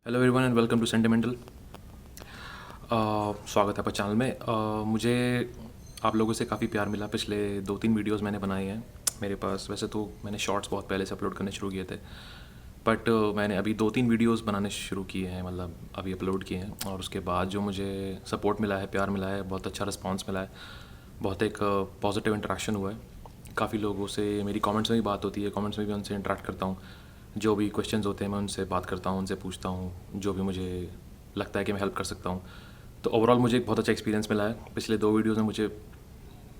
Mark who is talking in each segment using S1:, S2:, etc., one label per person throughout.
S1: Hello everyone and welcome to sentimental. स्वागत है आपका चैनल में। मुझे आप लोगों से काफ़ी प्यार मिला। पिछले 2-3 वीडियोस मैंने बनाए हैं मेरे पास। वैसे तो मैंने शॉर्ट्स बहुत पहले से अपलोड करने शुरू किए थे, बट मैंने अभी 2-3 वीडियोस बनाने शुरू किए हैं, मतलब अभी अपलोड किए हैं। और उसके बाद जो मुझे सपोर्ट मिला है, प्यार मिला है, बहुत अच्छा रिस्पॉन्स मिला है, बहुत एक पॉजिटिव इंटरेक्शन हुआ है। काफ़ी लोगों से मेरी कमेंट्स में भी बात होती है, कमेंट्स में भी उनसे इंटरेक्ट करता हूँ। जो भी क्वेश्चंस होते हैं मैं उनसे बात करता हूँ, उनसे पूछता हूँ, जो भी मुझे लगता है कि मैं हेल्प कर सकता हूँ। तो ओवरऑल मुझे एक बहुत अच्छा एक्सपीरियंस मिला है। पिछले 2 वीडियोज़ में मुझे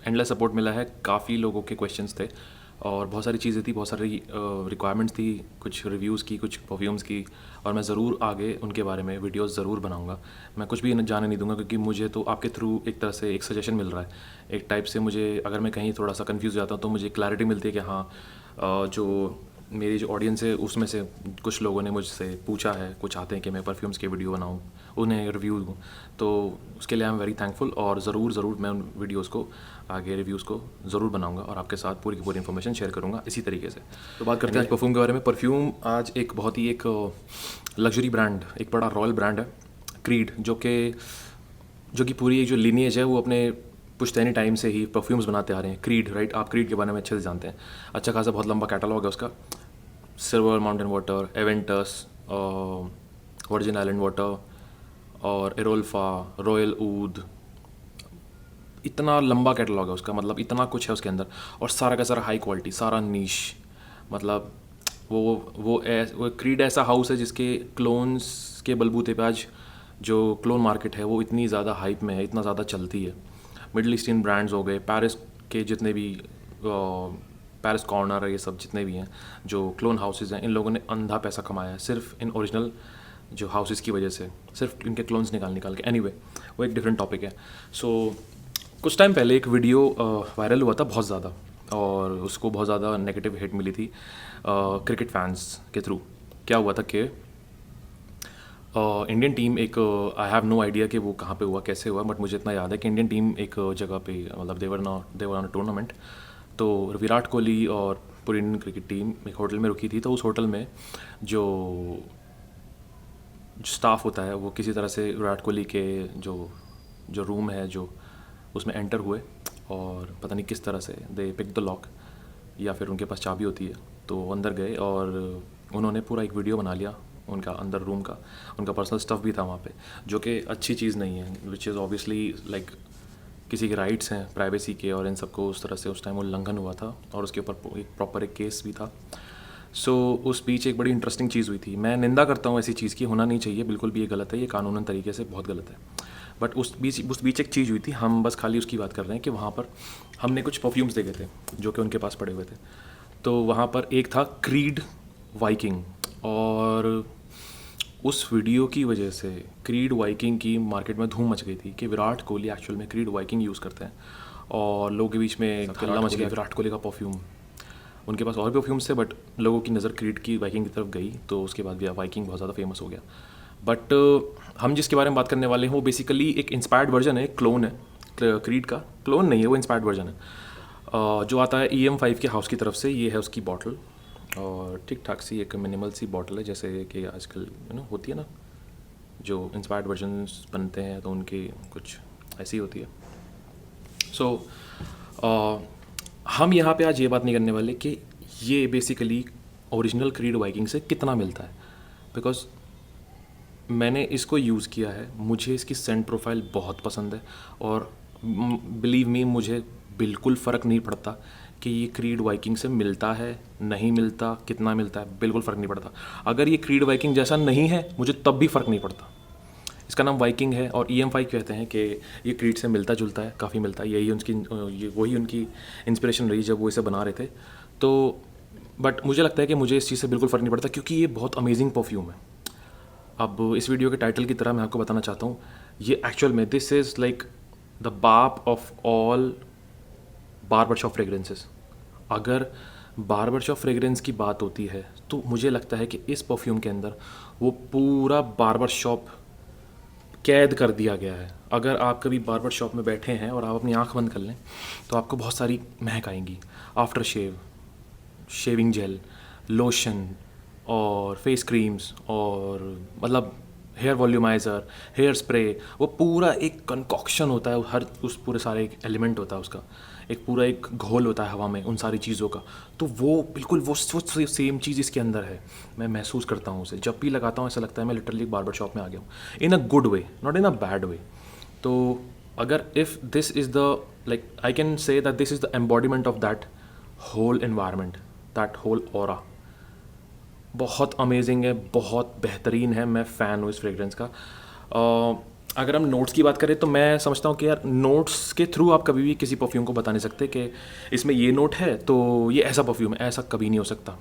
S1: एंडलेस सपोर्ट मिला है। काफ़ी लोगों के क्वेश्चंस थे और बहुत सारी चीज़ें थी, बहुत सारी रिक्वायरमेंट्स थी, कुछ रिव्यूज़ की, कुछ परफ्यूम्स की। और मैं ज़रूर आगे उनके बारे में वीडियोस ज़रूर बनाऊंगा। मैं कुछ भी जाने नहीं दूंगा, क्योंकि मुझे तो आपके थ्रू एक तरह से एक सजेशन मिल रहा है। एक टाइप से मुझे, अगर मैं कहीं थोड़ा सा कन्फ्यूज़ जाता हूँ तो मुझे क्लैरिटी मिलती है कि हाँ, जो मेरी जो ऑडियंस है उसमें से कुछ लोगों ने मुझसे पूछा है, कुछ चाहते हैं कि मैं परफ्यूम्स के वीडियो बनाऊँ, उन्हें रिव्यू दूँ। तो उसके लिए आई एम वेरी थैंकफुल, और ज़रूर मैं उन वीडियोज़ को, आगे रिव्यूज़ को ज़रूर बनाऊंगा और आपके साथ पूरी की पूरी इन्फॉर्मेशन शेयर करूंगा इसी तरीके से। तो बात करते हैं आज परफ्यूम के बारे में। परफ्यूम आज एक बहुत ही एक लग्जरी ब्रांड, एक बड़ा रॉयल ब्रांड है, क्रीड, जो कि पूरी एक जो लिनिएज है वो अपने पुश्तैनी टाइम से ही परफ्यूम्स बनाते आ रहे हैं। Creed, right? आप क्रीड के बारे में अच्छे से जानते हैं। अच्छा खासा बहुत लंबा कैटलॉग है उसका। Silver mountain water, Aventus, virgin island water, और एरोल्फा, रॉयल ऊद। इतना लंबा कैटलॉग है उसका, मतलब इतना कुछ है उसके अंदर, और सारा का सारा हाई क्वालिटी, सारा नीश। मतलब वो क्रीड ऐसा हाउस है जिसके क्लोन्स के बलबूते पे आज जो क्लोन मार्केट है वो इतनी ज़्यादा हाइप में है, इतना ज़्यादा चलती है। मिडल ईस्टर्न ब्रांड्स हो गए, पेरिस के जितने भी पेरिस कॉर्नर, ये सब जितने भी हैं जो क्लोन हाउसेज हैं, इन लोगों ने अंधा पैसा कमाया है सिर्फ इन ओरिजिनल जो हाउसेस की वजह से, सिर्फ इनके क्लोन्स निकाल निकाल के। एनीवे, वो एक डिफरेंट टॉपिक है। सो कुछ टाइम पहले एक वीडियो वायरल हुआ था बहुत ज़्यादा, और उसको बहुत ज़्यादा नेगेटिव हिट मिली थी क्रिकेट फैंस के थ्रू। क्या हुआ था कि इंडियन टीम एक, आई हैव नो आइडिया कि वो कहाँ पे हुआ, कैसे हुआ, बट मुझे इतना याद है कि इंडियन टीम एक जगह पे, मतलब देवर ऑन अ टूर्नामेंट। तो विराट कोहली और पूरी इंडियन क्रिकेट टीम एक होटल में रुकी थी। तो उस होटल में जो स्टाफ होता है वो किसी तरह से विराट कोहली के जो जो रूम है, जो उसमें एंटर हुए, और पता नहीं किस तरह से दे पिक द लॉक, या फिर उनके पास चाबी होती है, तो अंदर गए और उन्होंने पूरा एक वीडियो बना लिया उनका अंदर रूम का। उनका पर्सनल स्टफ़ भी था वहाँ पे, जो कि अच्छी चीज़ नहीं है, विच इज़ ऑब्वियसली लाइक किसी के राइट्स हैं प्राइवेसी के, और इन सबको उस तरह से उस टाइम उल्लंघन हुआ था, और उसके ऊपर एक प्रॉपर एक केस भी था। सो उस बीच एक बड़ी इंटरेस्टिंग चीज़ हुई थी। मैं निंदा करता हूँ ऐसी चीज़ की, होना नहीं चाहिए, बिल्कुल भी ये गलत है, ये कानूनन तरीके से बहुत गलत है। बट उस बीच एक चीज़ हुई थी, हम बस खाली उसकी बात कर रहे हैं कि वहाँ पर हमने कुछ परफ्यूम्स देखे थे जो कि उनके पास पड़े हुए थे। तो वहाँ पर एक था क्रीड वाइकिंग, और उस वीडियो की वजह से क्रीड वाइकिंग की मार्केट में धूम मच गई थी कि विराट कोहली एक्चुअल में क्रीड वाइकिंग यूज़ करते हैं, और लोगों के बीच में हल्ला मच गया विराट कोहली का परफ्यूम। उनके पास और भी परफ्यूम्स थे, बट लोगों की नज़र क्रीड की वाइकिंग की तरफ गई, तो उसके बाद भी वाइकिंग बहुत ज़्यादा फेमस हो गया। बट हम जिसके बारे में बात करने वाले हैं वो बेसिकली एक इंस्पायर्ड वर्जन है, क्लोन है। क्रीड का क्लोन नहीं है, वो इंस्पायर्ड वर्जन है, जो आता है EM5 के हाउस की तरफ से। ये है उसकी बॉटल, और ठीक ठाक सी एक मिनिमल सी बॉटल है, जैसे कि आजकल होती है ना, जो इंस्पायर्ड वर्जन्स बनते हैं तो उनकी कुछ ऐसी होती है। सो हम यहाँ पे आज ये बात नहीं करने वाले कि ये बेसिकली ओरिजिनल क्रीड वाइकिंग से कितना मिलता है, बिकॉज मैंने इसको यूज़ किया है, मुझे इसकी सेंट प्रोफाइल बहुत पसंद है, और बिलीव मी, मुझे बिल्कुल फ़र्क नहीं पड़ता कि ये क्रीड वाइकिंग से मिलता है, नहीं मिलता, कितना मिलता है, बिल्कुल फ़र्क नहीं पड़ता। अगर ये क्रीड वाइकिंग जैसा नहीं है मुझे तब भी फ़र्क नहीं पड़ता। इसका नाम वाइकिंग है, और EM5 कहते हैं कि ये क्रीड से मिलता जुलता है, काफ़ी मिलता है। वही उनकी इंस्पिरेशन रही जब वो इसे बना रहे थे। तो बट मुझे लगता है कि मुझे इस चीज़ से बिल्कुल फ़र्क नहीं पड़ता, क्योंकि ये बहुत अमेजिंग परफ्यूम है। अब इस वीडियो के टाइटल की तरह मैं आपको बताना चाहता हूँ, ये एक्चुअल में दिस इज़ लाइक द बाप of all barber shop fragrances. अगर बार्बर शॉप फ्रेगरेंस की बात होती है तो मुझे लगता है कि इस परफ्यूम के अंदर वो पूरा बार्बर शॉप कैद कर दिया गया है। अगर आप कभी बार्बर शॉप में बैठे हैं और आप अपनी आंख बंद कर लें तो आपको बहुत सारी महक आएंगी। After shave, shaving gel, lotion, और फेस क्रीम्स और मतलब हेयर वॉल्यूमाइज़र, हेयर स्प्रे, वो पूरा एक कंकॉक्शन होता है, हर उस पूरे सारे एक एलिमेंट होता है उसका, एक पूरा एक घोल होता है हवा में उन सारी चीज़ों का। तो वो बिल्कुल वो सेम चीज़ इसके अंदर है। मैं महसूस करता हूँ उसे, जब भी लगाता हूँ ऐसा लगता है मैं लिटरली बार्बर शॉप में आ गया हूँ, in a good way, not in a bad way. तो अगर if this is the like I can say that this is the embodiment of that whole environment, that whole aura, बहुत amazing है, बहुत बेहतरीन है। मैं फ़ैन हूँ इस फ्रेगरेंस का। अगर हम नोट्स की बात करें तो मैं समझता हूँ कि यार नोट्स के थ्रू आप कभी भी किसी परफ्यूम को बता नहीं सकते कि इसमें ये नोट है तो ये ऐसा परफ्यूम है, ऐसा कभी नहीं हो सकता।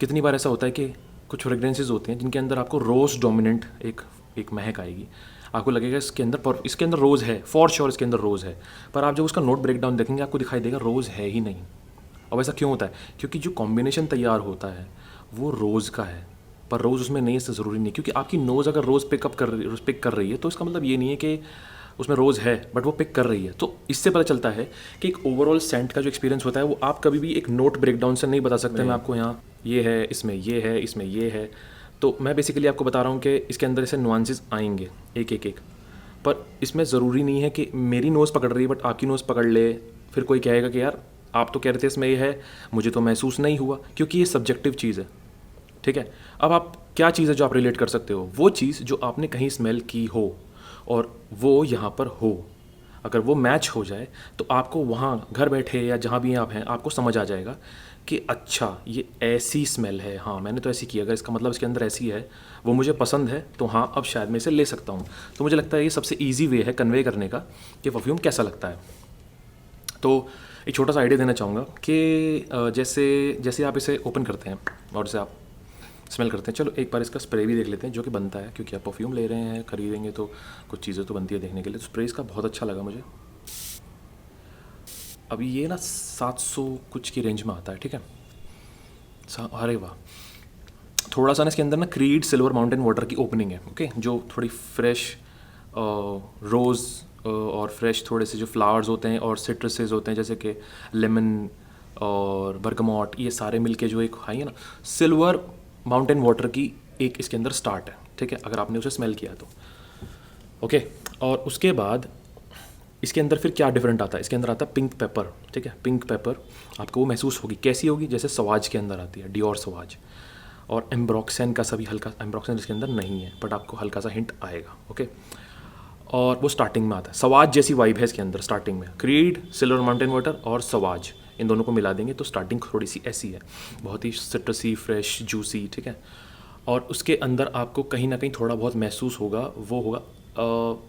S1: कितनी बार ऐसा होता है कि कुछ फ्रेगरेंसेज होते हैं जिनके अंदर आपको रोज़ डोमिनेंट एक एक महक आएगी, आपको लगेगा इसके अंदर रोज़ है, फॉर श्योर इसके अंदर रोज़ है, पर आप जब उसका नोट ब्रेक डाउन देखेंगे आपको दिखाई देगा रोज़ है ही नहीं। अब ऐसा क्यों होता है? क्योंकि जो कॉम्बिनेशन तैयार होता है वो रोज़ का है, पर रोज़ उसमें नहीं, इससे ज़रूरी नहीं, क्योंकि आपकी नोज़ अगर रोज़ पिक कर रही है तो इसका मतलब ये नहीं है कि उसमें रोज़ है, बट वो पिक कर रही है। तो इससे पता चलता है कि एक ओवरऑल सेंट का जो एक्सपीरियंस होता है वो आप कभी भी एक नोट ब्रेकडाउन से नहीं बता सकते। मैं आपको यहाँ ये है, इसमें ये है, इसमें ये है, तो मैं बेसिकली आपको बता रहा हूँ कि इसके अंदर ऐसे नुआंसेस आएंगे एक एक एक, पर इसमें ज़रूरी नहीं है कि मेरी नोज़ पकड़ रही है बट आपकी नोज़ पकड़ ले, फिर कोई कहेगा कि यार आप तो कह रहे थे इसमें ये है, मुझे तो महसूस नहीं हुआ, क्योंकि ये सब्जेक्टिव चीज़ है। ठीक है, अब आप क्या चीज़ है जो आप रिलेट कर सकते हो? वो चीज़ जो आपने कहीं स्मेल की हो और वो यहाँ पर हो, अगर वो मैच हो जाए तो आपको वहाँ घर बैठे या जहाँ भी आप हैं आपको समझ आ जाएगा कि अच्छा ये ऐसी स्मेल है, हाँ मैंने तो ऐसी की, अगर इसका मतलब इसके अंदर ऐसी है, वो मुझे पसंद है, तो हाँ अब शायद मैं इसे ले सकता हूँ। तो मुझे लगता है ये सबसे ईजी वे है कन्वे करने का कि परफ्यूम कैसा लगता है। तो एक छोटा सा आइडिया देना चाहूँगा कि जैसे जैसे आप इसे ओपन करते हैं और जैसे आप स्मेल करते हैं, चलो एक बार इसका स्प्रे भी देख लेते हैं जो कि बनता है, क्योंकि आप परफ्यूम ले रहे हैं, खरीदेंगे तो कुछ चीज़ें तो बनती है देखने के लिए। तो स्प्रे इसका बहुत अच्छा लगा मुझे। अभी ये ना 700 कुछ की रेंज में आता है, ठीक है। अरे वाह, थोड़ा सा ना इसके अंदर ना क्रीड सिल्वर माउंटेन वाटर की ओपनिंग है, ओके, जो थोड़ी फ्रेश रोज़ और फ्रेश थोड़े से जो फ्लावर्स होते हैं और सिट्रसेस होते हैं जैसे कि लेमन और बर्गमॉट, ये सारे मिलके जो एक हाई है ना सिल्वर माउंटेन वाटर की एक इसके अंदर स्टार्ट है, ठीक है, अगर आपने उसे स्मेल किया तो ओके। और उसके बाद इसके अंदर फिर क्या डिफरेंट आता है? इसके अंदर आता है पिंक पेपर, ठीक है। पिंक पेपर आपको वो महसूस होगी, कैसी होगी? जैसे सवाज के अंदर आती है, डियोर सवाज, और एम्ब्रॉक्सन का सभी हल्का, एम्ब्रॉक्सन इसके अंदर नहीं है बट आपको हल्का सा हिंट आएगा, ओके। और वो स्टार्टिंग में आता है, सवाज जैसी वाइब है इसके अंदर स्टार्टिंग में, क्रीड सिल्वर माउंटेन वाटर और सवाज, इन दोनों को मिला देंगे तो स्टार्टिंग थोड़ी सी ऐसी है, बहुत ही सिट्रसी, फ्रेश, जूसी, ठीक है। और उसके अंदर आपको कहीं ना कहीं थोड़ा बहुत महसूस होगा, वो होगा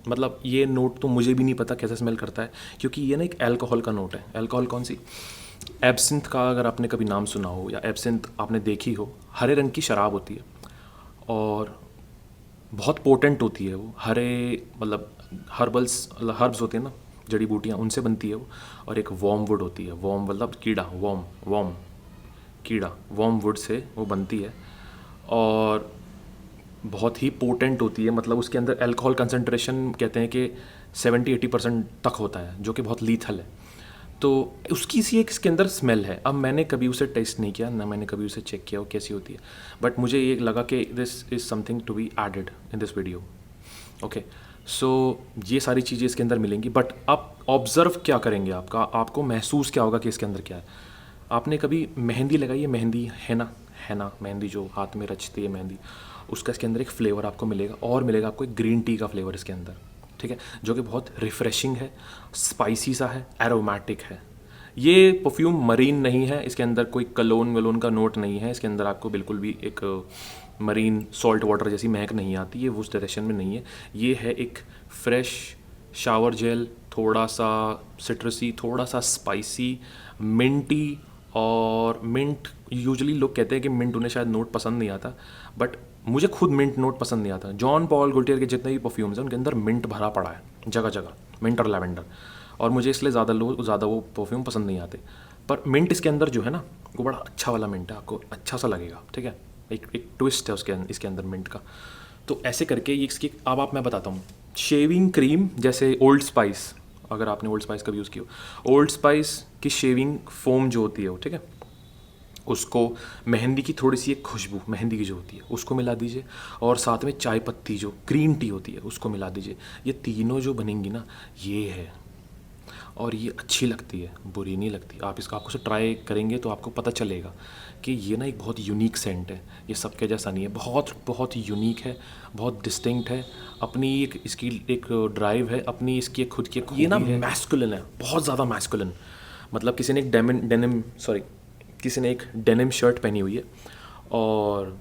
S1: मतलब ये नोट तो मुझे भी नहीं पता कैसे स्मेल करता है, क्योंकि ये ना एक अल्कोहल का नोट है। अल्कोहल कौन सी? एब्सिंथ का अगर आपने कभी नाम सुना हो या एब्सिंथ आपने देखी हो, हरे रंग की शराब होती है और बहुत पोटेंट होती है वो, हरे मतलब हर्ब्स होते हैं ना, जड़ी बूटियाँ, उनसे बनती है वो। और एक वॉर्म वुड होती है, वॉर्म मतलब कीड़ा, वॉर्म कीड़ा, वॉर्म वुड से वो बनती है और बहुत ही पोटेंट होती है, मतलब उसके अंदर अल्कोहल कंसंट्रेशन कहते हैं कि 70-80% तक होता है, जो कि बहुत लीथल है। तो उसकी सी एक इसके अंदर स्मेल है। अब मैंने कभी उसे टेस्ट नहीं किया, ना मैंने कभी उसे चेक किया वो कैसी होती है, बट मुझे ये लगा कि this is something to be added in this video, okay. So ये सारी चीज़ें इसके अंदर मिलेंगी, बट आप ऑब्ज़र्व क्या करेंगे, आपको महसूस क्या होगा कि इसके अंदर क्या है। आपने कभी मेहंदी लगाई है? मेहंदी है ना मेहंदी जो हाथ में रचती है मेहंदी, उसका इसके अंदर एक फ्लेवर आपको मिलेगा, और मिलेगा आपको एक ग्रीन टी का फ्लेवर इसके अंदर, ठीक है, जो कि बहुत रिफ़्रेशिंग है, स्पाइसी सा है, एरोमेटिक है। ये परफ्यूम मरीन नहीं है, इसके अंदर कोई कलोन वलोन का नोट नहीं है, इसके अंदर आपको बिल्कुल भी एक मरीन सॉल्ट वाटर जैसी महक नहीं आती है, वो उस डायरेक्शन में नहीं है। ये है एक फ्रेश शावर जेल, थोड़ा सा सिट्रसी, थोड़ा सा स्पाइसी, मिंटी। और मिंट, यूजुअली लोग कहते हैं कि मिंट उन्हें शायद नोट पसंद नहीं आता, बट मुझे खुद मिंट नोट पसंद नहीं आता। जॉन पॉल गुल्टियर के जितने भी परफ्यूम्स हैं उनके अंदर मिंट भरा पड़ा है जगह जगह, मिंट और लैवेंडर, और मुझे इसलिए ज़्यादा वो परफ्यूम पसंद नहीं आते। पर मिंट इसके अंदर जो है ना वो बड़ा अच्छा वाला मिंट है, आपको अच्छा सा लगेगा, ठीक है। एक ट्विस्ट है इसके अंदर मिंट का। तो ऐसे करके ये इसकी, अब मैं बताता हूँ। शेविंग क्रीम, जैसे ओल्ड स्पाइस, अगर आपने ओल्ड स्पाइस कभी यूज़ की हो, ओल्ड स्पाइस की शेविंग फोम जो होती है वो, ठीक है, उसको मेहंदी की थोड़ी सी एक खुशबू, मेहंदी की जो होती है उसको मिला दीजिए, और साथ में चाय पत्ती जो ग्रीन टी होती है उसको मिला दीजिए। ये तीनों जो बनेंगी ना, ये है, और ये अच्छी लगती है, बुरी नहीं लगती। आप इसका आपको से ट्राई करेंगे तो आपको पता चलेगा कि ये ना एक बहुत यूनिक सेंट है, ये सबके जैसा नहीं है, बहुत बहुत यूनिक है, बहुत डिस्टिंक्ट है, अपनी एक इसकी एक ड्राइव है, अपनी इसकी एक खुद की एक ये ना मैस्कुलिन है, बहुत ज़्यादा मैस्कुलिन। मतलब किसी ने एक किसी ने एक डेनिम शर्ट पहनी हुई है, और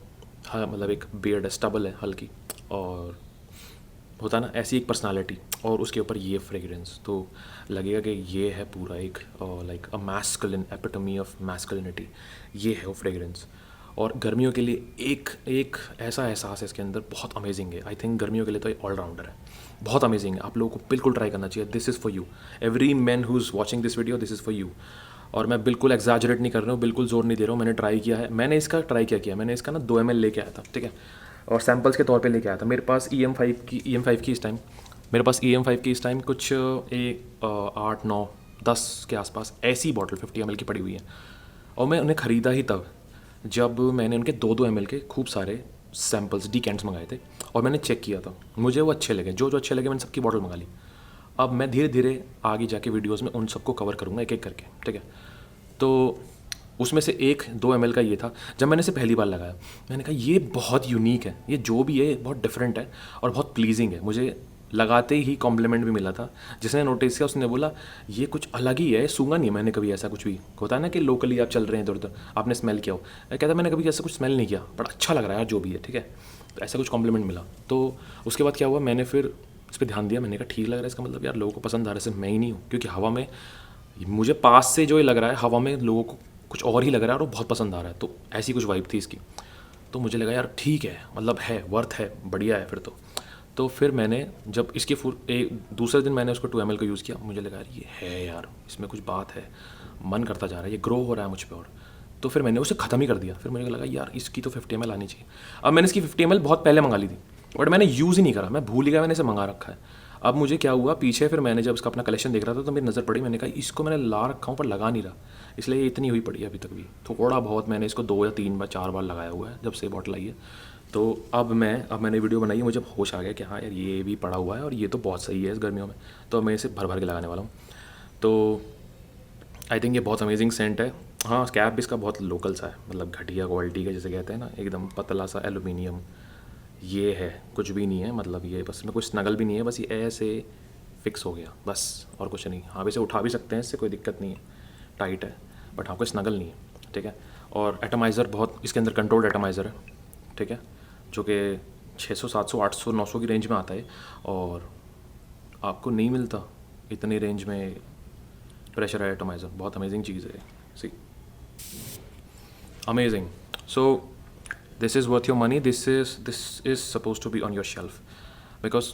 S1: हाँ मतलब एक बियर्ड स्टबल है हल्की, और होता है ना ऐसी एक पर्सनालिटी, और उसके ऊपर ये फ्रेग्रेंस, तो लगेगा कि ये है पूरा एक like a masculine epitome of masculinity, ये है वो फ्रेग्रेंस। और गर्मियों के लिए एक एक ऐसा एहसास है इसके अंदर, बहुत अमेजिंग है। आई थिंक गर्मियों के लिए तो ये ऑलराउंडर है, बहुत अमेजिंग है, आप लोगों को बिल्कुल ट्राई करना चाहिए। This is for you, every man who is watching this video, this is for you. और मैं बिल्कुल एग्जैजरेट नहीं कर रहा हूँ, बिल्कुल जोर नहीं दे रहा हूँ, मैंने ट्राई किया है। मैंने इसका ट्राई क्या किया, मैंने इसका ना 2 ml लेके आया था, ठीक है, और सैम्पल्स के तौर पे लेके आया था। मेरे पास EM5 की इस टाइम मेरे पास EM5 की इस टाइम कुछ 8 9 10 के आसपास ऐसी बॉटल 50 ml की पड़ी हुई है, और मैं उन्हें ख़रीदा ही तब जब मैंने उनके 2 ml के खूब सारे सैम्पल्स डीकेंट्स मंगाए थे, और मैंने चेक किया था, मुझे वो अच्छे लगे, जो जो अच्छे लगे मैंने सबकी बॉटल मंगा ली। अब मैं धीरे धीरे आगे जाके वीडियोस में उन सबको कवर करूँगा एक एक करके, ठीक है। तो उसमें से 1-2 ml का ये था। जब मैंने इसे पहली बार लगाया, मैंने कहा ये बहुत यूनिक है, ये जो भी है बहुत डिफरेंट है और बहुत प्लीजिंग है। मुझे लगाते ही कॉम्प्लीमेंट भी मिला था, जिसने नोटिस किया उसने बोला ये कुछ अलग ही है, सूंघा नहीं है मैंने कभी ऐसा कुछ भी। होता है ना कि लोकली आप चल रहे हैं इधर उधर, आपने स्मेल किया हो, कहता मैंने कभी ऐसा कुछ स्मेल नहीं किया, बट अच्छा लग रहा है यार जो भी है, ठीक है। तो ऐसा कुछ कॉम्प्लीमेंट मिला। तो उसके बाद क्या हुआ, मैंने फिर इस पर ध्यान दिया, मैंने कहा ठीक लग रहा है, इसका मतलब यार लोगों को पसंद आ रहा है, सिर्फ मैं ही नहीं हूँ, क्योंकि हवा में मुझे पास से जो ये लग रहा है, हवा में लोगों को कुछ और ही लग रहा है और वो बहुत पसंद आ रहा है। तो ऐसी कुछ वाइब थी इसकी, तो मुझे लगा यार ठीक है, मतलब है, वर्थ है, बढ़िया है फिर तो फिर मैंने जब इसके दूसरे दिन मैंने उसको 2 ml का यूज़ किया, मुझे लगा यार ये है यार, इसमें कुछ बात है, मन करता जा रहा है, ये ग्रो हो रहा है मुझ पर। और तो फिर मैंने उसे ख़त्म ही कर दिया। फिर मुझे लगा यार इसकी तो 50 ml आनी चाहिए। अब मैंने इसकी 50 ml बहुत पहले मंगा ली थी, बट मैंने यूज़ ही नहीं करा, मैं भूल ही गया मैंने इसे मंगा रखा है। अब मुझे क्या हुआ पीछे, फिर मैंने जब उसका अपना कलेक्शन देख रहा था तो मेरी नज़र पड़ी, मैंने कहा इसको मैंने ला रखा हूँ पर लगा नहीं रहा, इसलिए ये इतनी हुई पड़ी है अभी तक भी। थोड़ा बहुत मैंने इसको 2 या 3 बार 4 बार लगाया हुआ है जब से बॉटल आई है। तो अब मैंने वीडियो बनाई है, मुझे होश आ गया कि हाँ यार ये भी पड़ा हुआ है और ये तो बहुत सही है इस गर्मियों में, तो मैं इसे भर भर के लगाने वाला हूँ। तो आई थिंक ये बहुत अमेजिंग सेंट है। हाँ, कैप भी इसका बहुत लोकल सा है, मतलब घटिया क्वालिटी का, जैसे कहते हैं ना, एकदम पतला सा एलुमिनियम ये है, कुछ भी नहीं है, मतलब ये बस में कुछ स्नगल भी नहीं है, बस ये ऐसे फिक्स हो गया बस, और कुछ नहीं। आप इसे उठा भी सकते हैं, इससे कोई दिक्कत नहीं है, टाइट है, बट हाँ कोई स्नगल नहीं है, ठीक है। और एटमाइज़र बहुत इसके अंदर कंट्रोल्ड एटमाइज़र है, ठीक है, जो कि 600 700 800 900 की रेंज में आता है, और आपको नहीं मिलता इतनी रेंज में प्रेशर एटमाइज़र। बहुत अमेजिंग चीज़ है, see amazing. So this is worth your money, this is suppose to be on your shelf, because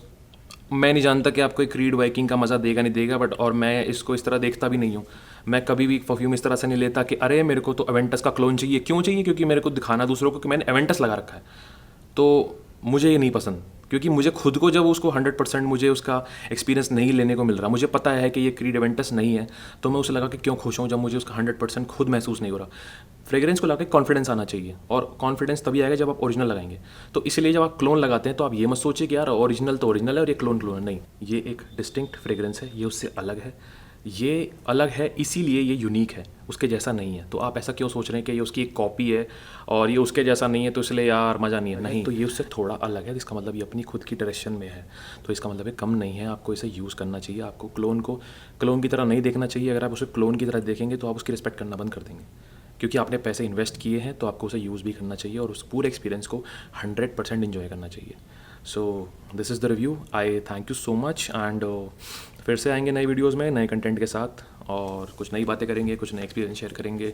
S1: मैं नहीं जानता कि आपको एक रीड वाइकिंग का मज़ा देगा नहीं देगा, बट और मैं इसको इस तरह देखता भी नहीं हूँ। मैं कभी भी परफ्यूम इस तरह से नहीं लेता कि अरे मेरे को तो एवेंटस का क्लोन चाहिए। क्यों चाहिए? क्योंकि मेरे को दिखाना दूसरों को कि मैंने एवेंटस लगा रखा है। तो मुझे ये नहीं पसंद, क्योंकि मुझे खुद को जब उसको 100% मुझे उसका एक्सपीरियंस नहीं लेने को मिल रहा, मुझे पता है कि ये क्रीड एवेंटस नहीं है, तो मैं उसे लगा कि क्यों खुश हूँ जब मुझे उसका 100% खुद महसूस नहीं हो रहा। फ्रेग्रेंस को लगा के कॉन्फिडेंस आना चाहिए, और कॉन्फिडेंस तभी आएगा जब आप ओरिजिनल लगाएंगे। तो इसलिए जब आप क्लोन लगाते हैं तो आप ये मत सोचिए कि यार ओरिजिनल तो ओरिजिनल है और ये क्लोन है, नहीं, ये एक डिस्टिंक्ट फ्रेग्रेंस है, ये उससे अलग है, ये अलग है इसीलिए ये यूनिक है, उसके जैसा नहीं है। तो आप ऐसा क्यों सोच रहे हैं कि ये उसकी एक कॉपी है और ये उसके जैसा नहीं है तो इसलिए यार मज़ा नहीं है, नहीं, तो ये उससे थोड़ा अलग है, इसका मतलब ये अपनी खुद की डायरेक्शन में है, तो इसका मतलब ये कम नहीं है। आपको इसे यूज़ करना चाहिए, आपको क्लोन की तरह नहीं देखना चाहिए। अगर आप उसे क्लोन की तरह देखेंगे तो आप उसकी रिस्पेक्ट करना बंद कर देंगे, क्योंकि आपने पैसे इन्वेस्ट किए हैं, तो आपको उसे यूज़ भी करना चाहिए और उस पूरे एक्सपीरियंस को 100% इन्जॉय करना चाहिए। सो this is the review, I thank you so much, and फिर से आएंगे नए वीडियोज़ में नए कंटेंट के साथ, और कुछ नई बातें करेंगे, कुछ नए एक्सपीरियंस शेयर करेंगे,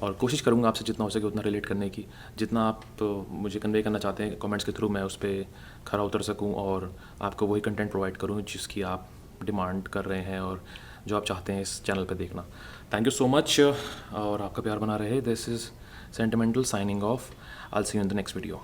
S1: और कोशिश करूँगा आपसे जितना हो सके उतना रिलेट करने की, जितना आप मुझे कन्वे करना चाहते हैं कमेंट्स के थ्रू, मैं उस पर खरा उतर सकूँ और आपको वही कंटेंट प्रोवाइड करूँ जिसकी आप डिमांड कर रहे हैं और जो आप चाहते हैं इस चैनल पे देखना। थैंक यू सो मच, और आपका प्यार बना रहे। This is sentimental signing off. I will see you in the next video.